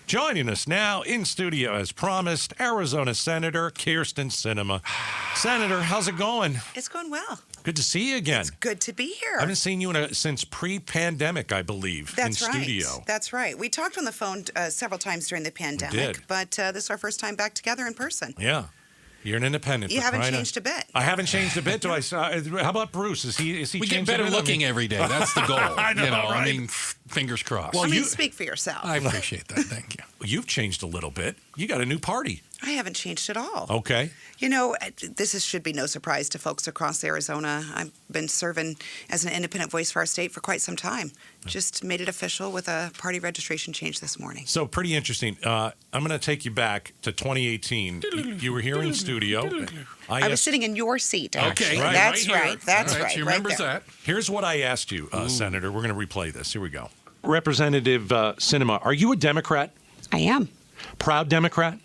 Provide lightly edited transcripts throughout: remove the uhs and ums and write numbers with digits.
Joining us now in studio, as promised, Arizona Senator Kyrsten Sinema. Senator, how's it going? It's going well. Good to see you again. It's good to be here. I haven't seen you since pre-pandemic, I believe, That's in right. studio. That's right. We talked on the phone several times during the pandemic, did. but this is our first time back together in person. Yeah. You're an independent. You haven't changed a bit. I haven't changed a bit. Do I? How about Bruce? Is he? We get better looking every day. That's the goal. I know, right? I mean, fingers crossed. Well, speak for yourself. I appreciate that. Thank you. You've changed a little bit. You got a new party. I haven't changed at all. Okay. You know, should be no surprise to folks across Arizona. I've been serving as an independent voice for our state for quite some time. Just made it official with a party registration change this morning. So pretty interesting. I'm going to take you back to 2018. You were here in studio. I was sitting in your seat, actually. Okay. Right, That's right here. right. That's All right. right. She right remembers there. that. Here's what I asked you, Senator. We're going to replay this. Here we go. Representative Sinema, are you a Democrat? I am. Proud Democrat?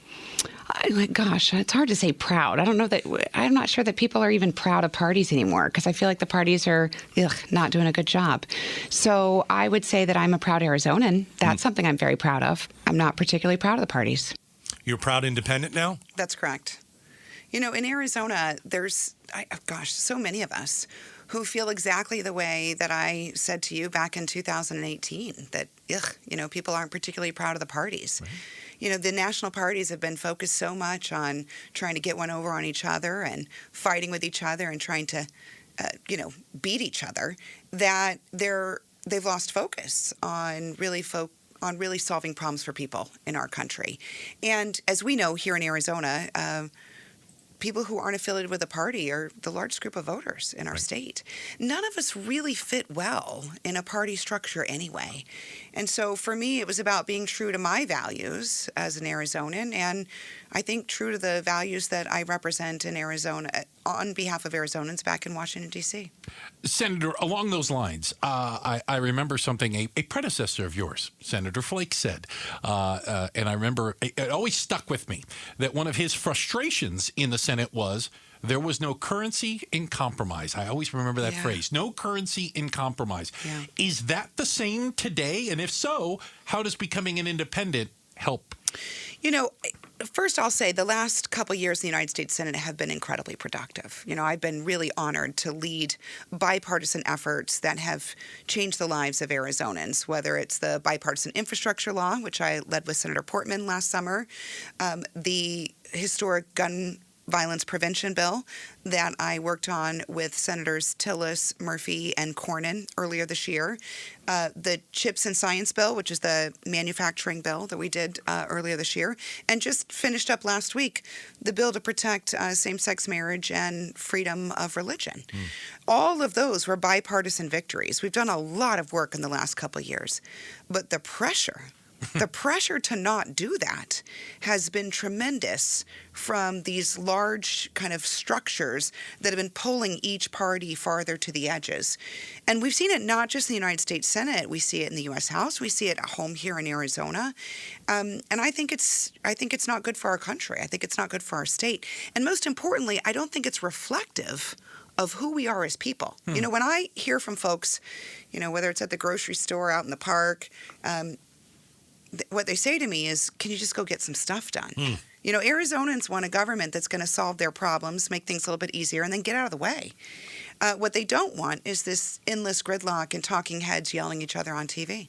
Gosh, it's hard to say proud. I don't know that. I'm not sure that people are even proud of parties anymore because I feel like the parties are not doing a good job. So I would say that I'm a proud Arizonan. That's something I'm very proud of. I'm not particularly proud of the parties. You're a proud independent now? That's correct. You know, in Arizona, there's, so many of us who feel exactly the way that I said to you back in 2018, that, people aren't particularly proud of the parties. Right. You know, the national parties have been focused so much on trying to get one over on each other and fighting with each other and trying to, beat each other, that they've lost focus on really solving problems for people in our country. And as we know here in Arizona, people who aren't affiliated with a party are the largest group of voters in our state. None of us really fit well in a party structure anyway. And so for me, it was about being true to my values as an Arizonan, and I think true to the values that I represent in Arizona on behalf of Arizonans back in Washington, D.C. Senator, along those lines, I remember something a predecessor of yours, Senator Flake, said. And I remember it always stuck with me that one of his frustrations in the Senate was there was no currency in compromise. I always remember that phrase, no currency in compromise. Yeah. Is that the same today? And if so, how does becoming an independent help? You know, first I'll say the last couple years in the United States Senate have been incredibly productive. You know, I've been really honored to lead bipartisan efforts that have changed the lives of Arizonans, whether it's the bipartisan infrastructure law, which I led with Senator Portman last summer, the historic gun violence prevention bill that I worked on with Senators Tillis, Murphy, and Cornyn earlier this year, the CHIPS and Science bill, which is the manufacturing bill that we did earlier this year, and just finished up last week, the bill to protect same-sex marriage and freedom of religion. All of those were bipartisan victories. We've done a lot of work in the last couple of years, but the pressure to not do that has been tremendous from these large kind of structures that have been pulling each party farther to the edges. And we've seen it not just in the United States Senate, we see it in the U.S. House, we see it at home here in Arizona. And I think it's not good for our country. I think it's not good for our state. And most importantly, I don't think it's reflective of who we are as people. You know, when I hear from folks, whether it's at the grocery store, out in the park, what they say to me is, can you just go get some stuff done? You know, Arizonans want a government that's going to solve their problems, make things a little bit easier, and then get out of the way. What they don't want is this endless gridlock and talking heads yelling at each other on TV.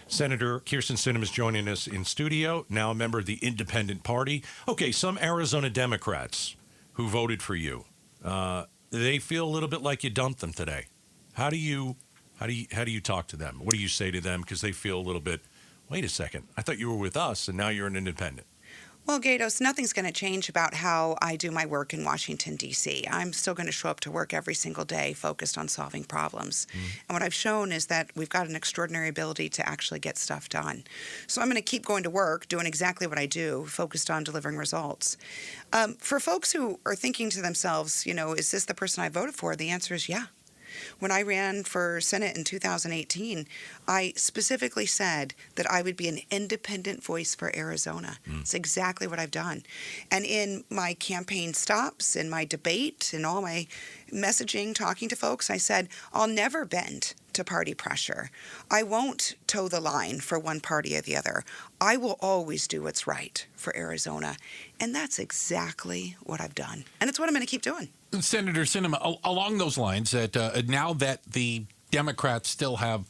Senator Kyrsten Sinema is joining us in studio, now a member of the Independent Party. Okay, some Arizona Democrats who voted for you, they feel a little bit like you dumped them today. How do you talk to them? What do you say to them? Because they feel a little bit, wait a second, I thought you were with us and now you're an independent. Well, Gatos, nothing's going to change about how I do my work in Washington, D.C. I'm still going to show up to work every single day focused on solving problems. And what I've shown is that we've got an extraordinary ability to actually get stuff done. So I'm going to keep going to work, doing exactly what I do, focused on delivering results. For folks who are thinking to themselves, is this the person I voted for? The answer is yeah. When I ran for Senate in 2018, I specifically said that I would be an independent voice for Arizona. It's exactly what I've done. And in my campaign stops, in my debate, in all my messaging, talking to folks, I said, I'll never bend to party pressure. I won't toe the line for one party or the other. I will always do what's right for Arizona. And that's exactly what I've done. And it's what I'm going to keep doing. Senator Sinema, along those lines, that now that the Democrats still have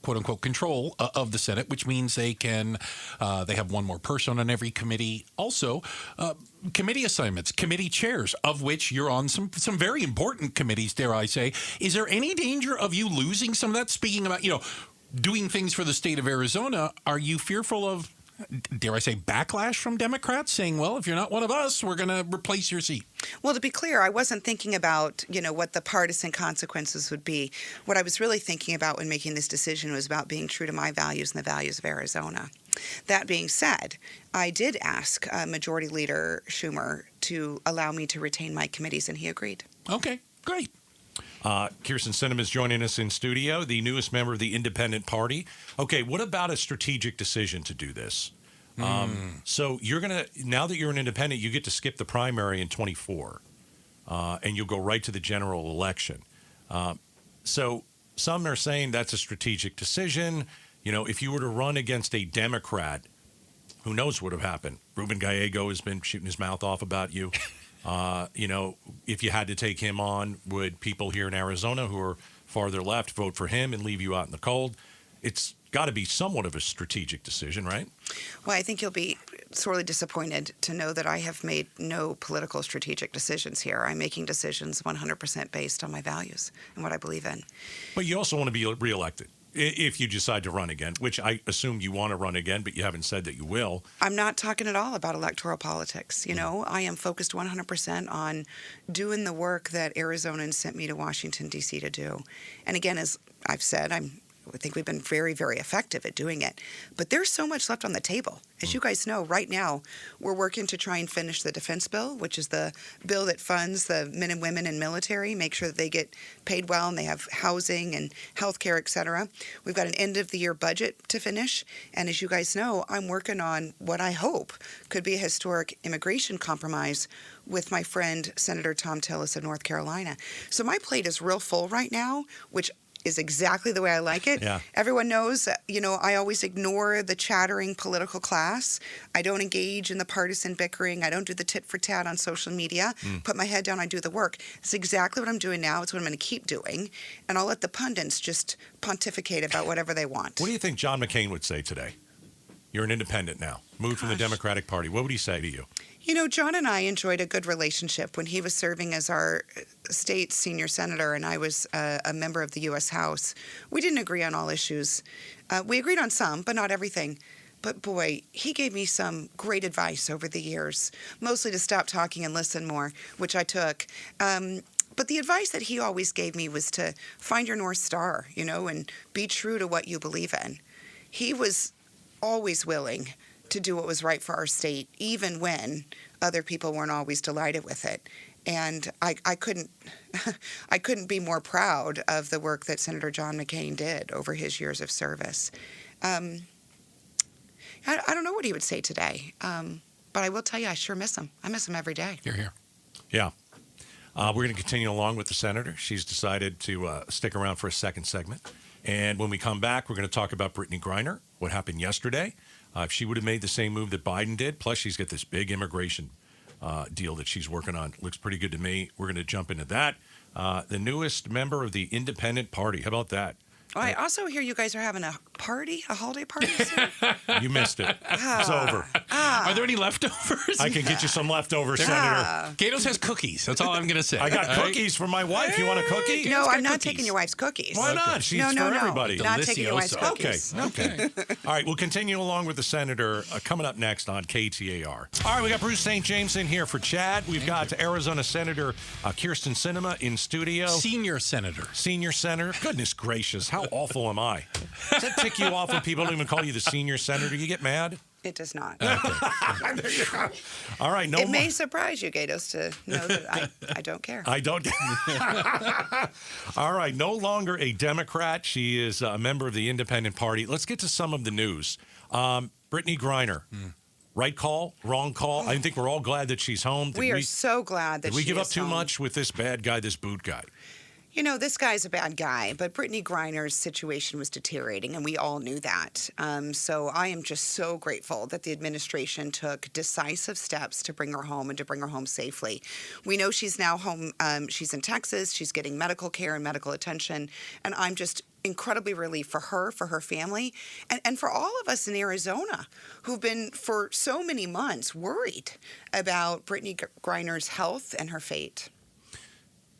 quote unquote control of the Senate, which means they have one more person on every committee. Also, committee assignments, committee chairs, of which you're on some very important committees, dare I say. Is there any danger of you losing some of that? Speaking about, doing things for the state of Arizona, are you fearful of, dare I say, backlash from Democrats saying, well, if you're not one of us, we're going to replace your seat? Well, to be clear, I wasn't thinking about, what the partisan consequences would be. What I was really thinking about when making this decision was about being true to my values and the values of Arizona. That being said, I did ask Majority Leader Schumer to allow me to retain my committees, and he agreed. Okay, great. Kyrsten Sinema is joining us in studio, the newest member of the Independent Party. Okay, what about a strategic decision to do this? So you're now that you're an independent, you get to skip the primary in 24, and you'll go right to the general election. So some are saying that's a strategic decision. If you were to run against a Democrat, who knows what would have happened? Ruben Gallego has been shooting his mouth off about you. If you had to take him on, would people here in Arizona who are farther left vote for him and leave you out in the cold? It's got to be somewhat of a strategic decision, right? Well, I think you'll be sorely disappointed to know that I have made no political strategic decisions here. I'm making decisions 100% based on my values and what I believe in. But you also want to be reelected if you decide to run again, which I assume you want to run again, but you haven't said that you will. I'm not talking at all about electoral politics. I am focused 100% on doing the work that Arizonans sent me to Washington, D.C. to do. And again, as I've said, I think we've been very, very effective at doing it. But there's so much left on the table. As you guys know, right now, we're working to try and finish the defense bill, which is the bill that funds the men and women in military, make sure that they get paid well and they have housing and health care, et cetera. We've got an end-of-the-year budget to finish. And as you guys know, I'm working on what I hope could be a historic immigration compromise with my friend, Senator Tom Tillis of North Carolina. So my plate is real full right now, which is exactly the way I like it. Yeah. Everyone knows, I always ignore the chattering political class. I don't engage in the partisan bickering. I don't do the tit for tat on social media. Put my head down, I do the work. It's exactly what I'm doing now. It's what I'm going to keep doing. And I'll let the pundits just pontificate about whatever they want. What do you think John McCain would say today? You're an independent now, moved from the Democratic Party. What would he say to you? John and I enjoyed a good relationship when he was serving as our state's senior senator and I was a member of the U.S. House. We didn't agree on all issues. We agreed on some, but not everything. But boy, he gave me some great advice over the years, mostly to stop talking and listen more, which I took. But the advice that he always gave me was to find your North Star, and be true to what you believe in. He was always willing to do what was right for our state, even when other people weren't always delighted with it. And I couldn't I couldn't be more proud of the work that Senator John McCain did over his years of service. I don't know what he would say today, but I will tell you I sure miss him. I miss him every day. You're here. Yeah. We're going to continue along with the senator. She's decided to stick around for a second segment. And when we come back, we're going to talk about Brittney Griner, what happened yesterday. If she would have made the same move that Biden did, plus she's got this big immigration deal that she's working on. Looks pretty good to me. We're going to jump into that. The newest member of the Independent Party. How about that? Oh, I also hear you guys are having a holiday party soon. You missed it. It's over. Are there any leftovers? I can get you some leftovers, Senator. Gatos has cookies. That's all I'm going to say. I got cookies for my wife. You want a cookie? No, I'm not cookies. taking your wife's cookies. Why not? She's No, for everybody. Not taking your wife's Delicioso. cookies. Okay. All right, we'll continue along with the senator coming up next on KTAR. All right, we got Bruce St. James in here for Chad. We've got Arizona Senator Kyrsten Sinema in studio. Senior senator. Senior senator. Goodness gracious, how awful am I? Does that tick you off when people don't even call you the senior senator? You get mad? It does not. All right, no It more. may surprise you, Gatos, to know that I don't care. I don't. All right, no longer a Democrat. She is a member of the Independent Party. Let's get to some of the news. Brittney Griner. Right call, wrong call. I think we're all glad that she's home. We are so glad that did we she give up is too home. much with this bad guy, this boot guy? You know, this guy's a bad guy, but Brittney Griner's situation was deteriorating, and we all knew that. So I am just so grateful that the administration took decisive steps to bring her home and to bring her home safely. We know she's now home. She's in Texas. She's getting medical care and medical attention, and I'm just incredibly relieved for her family, and for all of us in Arizona who've been for so many months worried about Brittney Griner's health and her fate.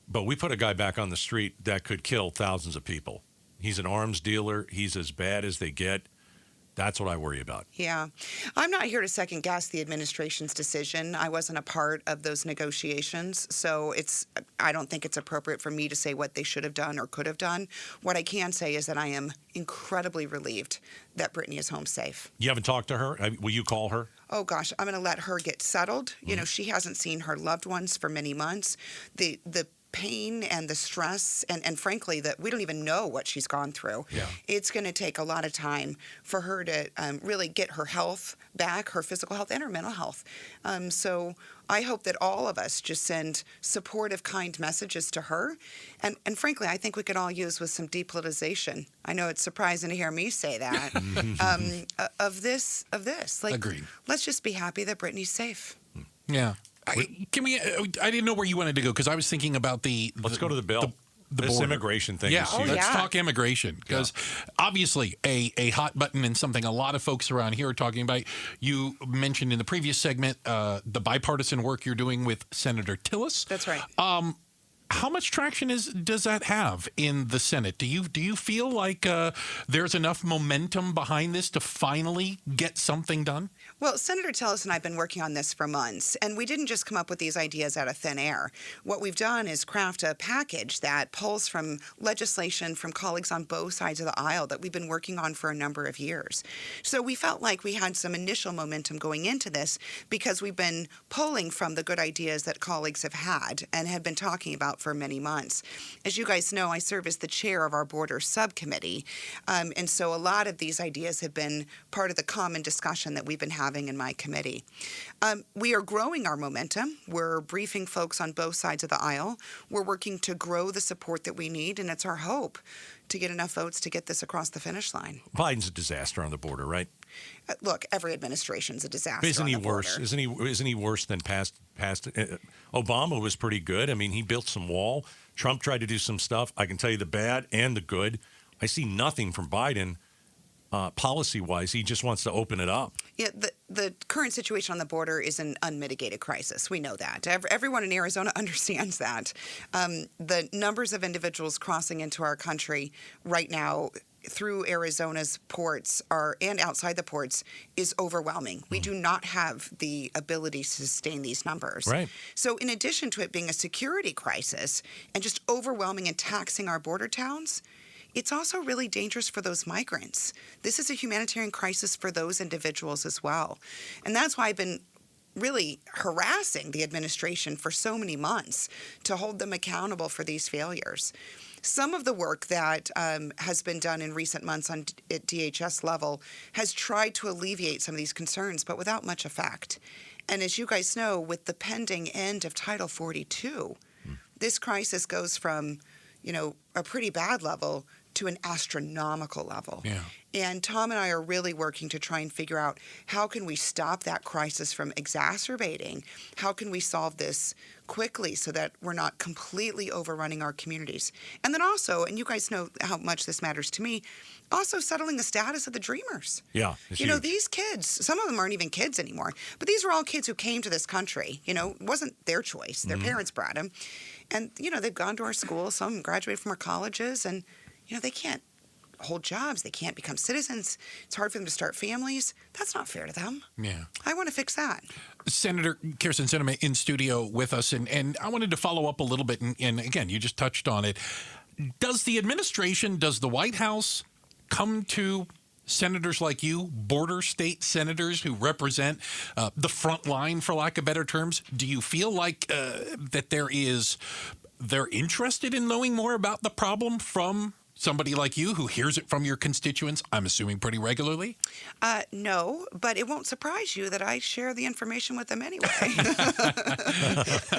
But we put a guy back on the street that could kill thousands of people. He's an arms dealer. He's as bad as they get. That's what I worry about. Yeah. I'm not here to second guess the administration's decision. I wasn't a part of those negotiations, so I don't think it's appropriate for me to say what they should have done or could have done. What I can say is that I am incredibly relieved that Brittney is home safe. You haven't talked to her? Will you call her? Oh, gosh, I'm going to let her get settled. You know, she hasn't seen her loved ones for many months. The pain and the stress and frankly that we don't even know what she's gone through. Yeah. It's going to take a lot of time for her to really get her health back, her physical health and her mental health. So I hope that all of us just send supportive, kind messages to her. And frankly, I think we could all use with some depolitization. I know it's surprising to hear me say that. Of this. Like, Agreed. Let's just be happy that Brittney's safe. Yeah. I didn't know where you wanted to go because I was thinking about Let's go to the bill. The this border. Immigration thing. Yeah, is huge. let's talk immigration because obviously a hot button and something a lot of folks around here are talking about. You mentioned in the previous segment the bipartisan work you're doing with Senator Tillis. That's right. How much traction does that have in the Senate? Do you feel like there's enough momentum behind this to finally get something done? Well, Senator Tillis and I have been working on this for months, and we didn't just come up with these ideas out of thin air. What we've done is craft a package that pulls from legislation from colleagues on both sides of the aisle that we've been working on for a number of years. So we felt like we had some initial momentum going into this because we've been pulling from the good ideas that colleagues have had and had been talking about for many months. As you guys know, I serve as the chair of our border subcommittee, and so a lot of these ideas have been part of the common discussion that we've been having in my committee. We are growing our momentum. We're briefing folks on both sides of the aisle. We're working to grow the support that we need, and it's our hope to get enough votes to get this across the finish line. Biden's a disaster on the border, right? Look, every administration's a disaster. Isn't he on the border. worse? Isn't he worse than past? Obama was pretty good. I mean, he built some wall. Trump tried to do some stuff. I can tell you the bad and the good. I see nothing from Biden policy-wise. He just wants to open it up. Yeah, the current situation on the border is an unmitigated crisis. We know that. Everyone in Arizona understands that. The numbers of individuals crossing into our country right now through Arizona's ports and outside the ports is overwhelming. We do not have the ability to sustain these numbers. Right. So in addition to it being a security crisis and just overwhelming and taxing our border towns, it's also really dangerous for those migrants. This is a humanitarian crisis for those individuals as well. And that's why I've been really harassing the administration for so many months to hold them accountable for these failures. Some of the work that has been done in recent months at DHS level has tried to alleviate some of these concerns, but without much effect. And as you guys know, with the pending end of Title 42, this crisis goes from, a pretty bad level to an astronomical level. Yeah. And Tom and I are really working to try and figure out how can we stop that crisis from exacerbating? How can we solve this quickly so that we're not completely overrunning our communities? And then also, and you guys know how much this matters to me, also settling the status of the Dreamers. Yeah, it's You know, huge. these kids, some of them aren't even kids anymore, but these were all kids who came to this country. It wasn't their choice. Their parents brought them. And, they've gone to our schools. Some graduated from our colleges, and, they can't hold jobs. They can't become citizens. It's hard for them to start families. That's not fair to them. Yeah. I want to fix that. Senator Kyrsten Sinema in studio with us, and I wanted to follow up a little bit, and again, you just touched on it. Does the White House come to senators like you, border state senators who represent the front line, for lack of better terms? Do you feel like that they're interested in knowing more about the problem from Somebody like you who hears it from your constituents, I'm assuming pretty regularly? No, but it won't surprise you that I share the information with them anyway.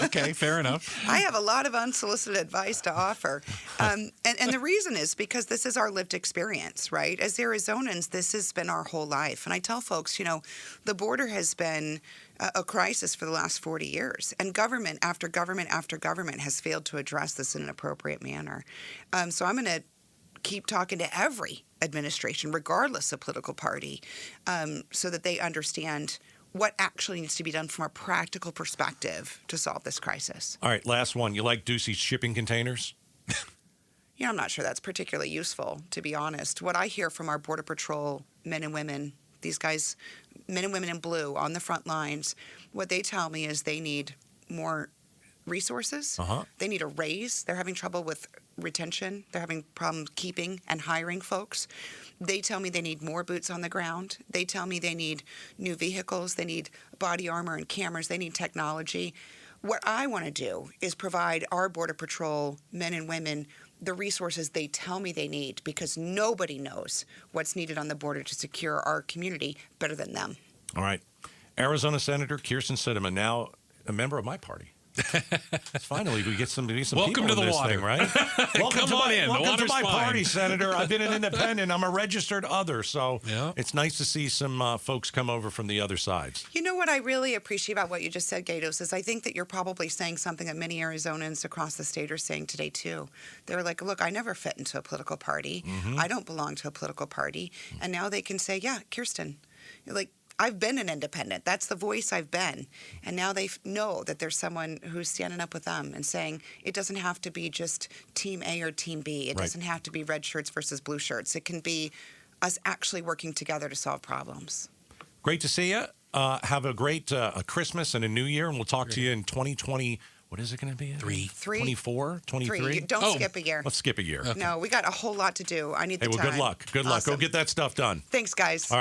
Okay, fair enough. I have a lot of unsolicited advice to offer. And the reason is because this is our lived experience, right? As Arizonans, this has been our whole life. And I tell folks, the border has been a crisis for the last 40 years. And government after government after government has failed to address this in an appropriate manner. So I'm going to keep talking to every administration, regardless of political party, so that they understand what actually needs to be done from a practical perspective to solve this crisis. All right, last one. You like Ducey's shipping containers? I'm not sure that's particularly useful, to be honest. What I hear from our Border Patrol men and women, these guys, men and women in blue on the front lines, what they tell me is they need more resources. They need a raise. They're having trouble with retention. They're having problems keeping and hiring folks. They tell me they need more boots on the ground. They tell me they need new vehicles. They need body armor and cameras. They need technology. What I want to do is provide our Border Patrol men and women the resources they tell me they need, because nobody knows what's needed on the border to secure our community better than them. All right. Arizona Senator Kyrsten Sinema, now a member of my party. Finally, we get some Welcome people to in the this water. thing, right? Come on in. The Welcome to water's my fine. party, Senator. I've been an independent. I'm a registered other, so Yeah. it's nice to see some folks come over from the other sides. You know what I really appreciate about what you just said, Gatos, is I think that you're probably saying something that many Arizonans across the state are saying today, too. They're like, look, I never fit into a political party. I don't belong to a political party. And now they can say, yeah, Kyrsten, like, I've been an independent. That's the voice I've been. And now they know that there's someone who's standing up with them and saying it doesn't have to be just Team A or Team B. It doesn't have to be red shirts versus blue shirts. It can be us actually working together to solve problems. Great to see you. Have a great Christmas and a new year, and we'll talk to you in 2020. What is it going to be? 24? 23? Don't skip a year. Let's skip a year. No, we got a whole lot to do. I need the Hey, well, time. good luck. Good luck. Go Awesome. get that stuff done. Thanks, guys. All right.